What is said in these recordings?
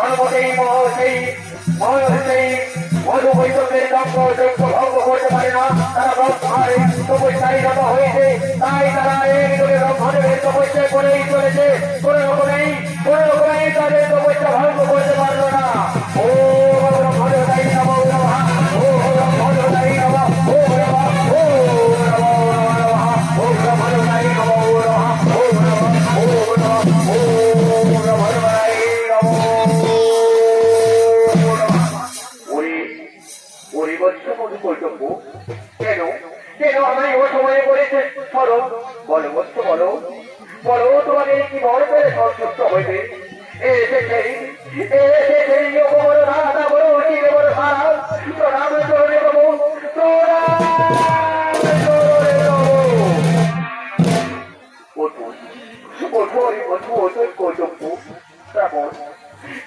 অনুমতি সেই মধু বৈদ্যকের দক্ষ যোগ্য ভঙ্গ করতে পারে না। তারা ব্রহ্মার তপস্যায় রত হয়েছে, তাই তারা এই ব্রহ্মাদেবের তপস্যা করেই চলেছে। কোন রকমেই তাদের তপস্যা ভঙ্গ করতে পারল না। ও ব্রহ্মদেবতাই নমঃ নমঃ, ও ব্রহ্মদেবতাই নমঃ, ও নমঃ, ও নমঃ, ও ব্রহ্মদেবতাই নমঃ নমঃ, ও নমঃ, ও নমঃ, ও ব্রহ্মদেবতাই নমঃ। কেন কেন আমায় ও সময়ে বলেছে সরো? বলো বৎস বলো, বলো তোমাকে কি বল করে সন্তুষ্ট হইবে? এসেছেই বড় রাধা বড় অচির বড় সারা প্রণাম চরণে বাবু,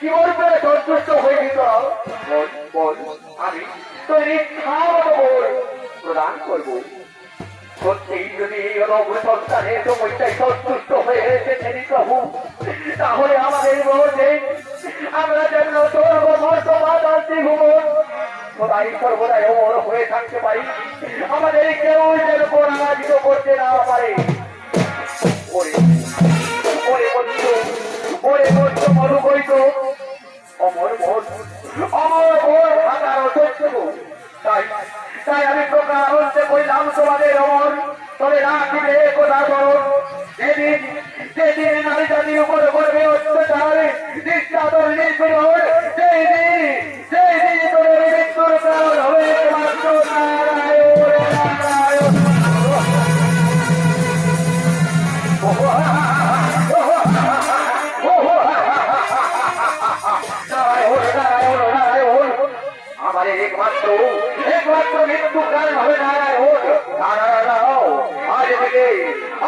কি বল করে সন্তুষ্ট হইবি তোরা? বল আমি তোর ইচ্ছা প্রদান করবো। সত্যি যদি এই সন্তানের সমস্যায় সন্তুষ্ট হয়ে এসেছেন প্রভু, তাহলে আমাদের মধ্যে আমরা যেন সদাই সর্বদাই অমর হয়ে থাকতে পারি, আমাদের কেউ যেন পরাজিত করতে না পারে। মধু কইত অমর হাজার সত্য। তাই আমি প্রকার হতে কইলাম তোমাদের অমর, তবে রাখিবে কথা করো। যেদিন নারী জাতির উপর করবে অত্যাচার, নিঃস্বাদর নিষ্পীড়ন, সেই দিন তোদের মৃত্যুর কারণ হবে মাত্র নারায়ণ নারায়ণ। আমাদের একমাত্র মৃত্যু কারণ হবে নারায়ণ।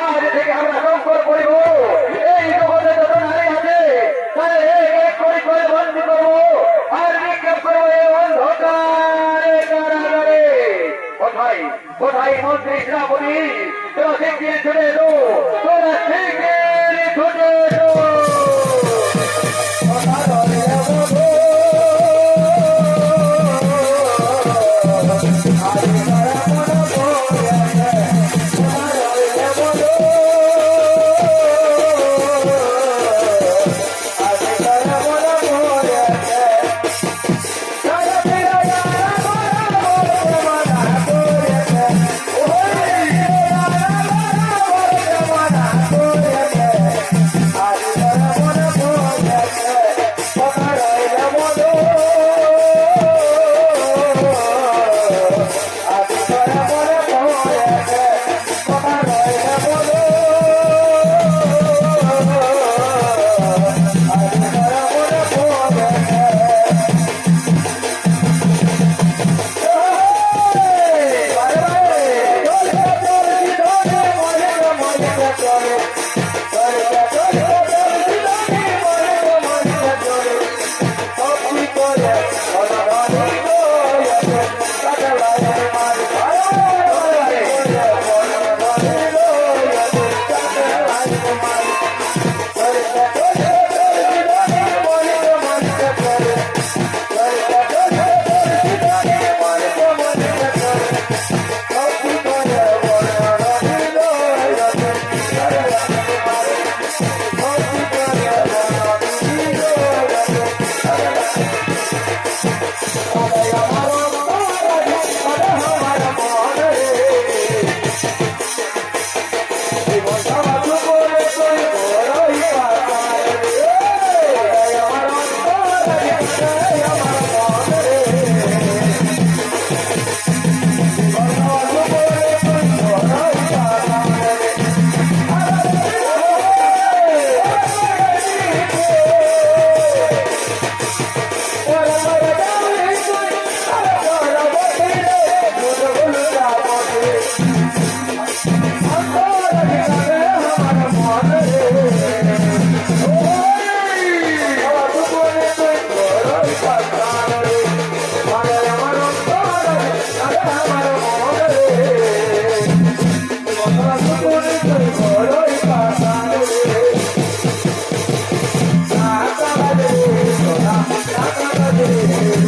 আজ থেকে আমরা সংকল্প করিব, এই জগতে যত নারী আছে তাদের এক করে বন্দি করবো আর নিক্ষেপ করবো এই অন্ধকারে কারাগারে। কোথায় মন্ত্রী শ্রাবণী, তোরা শিগগির ছুটে এলো, তোরা শিগগির ছুটে এলো। আছে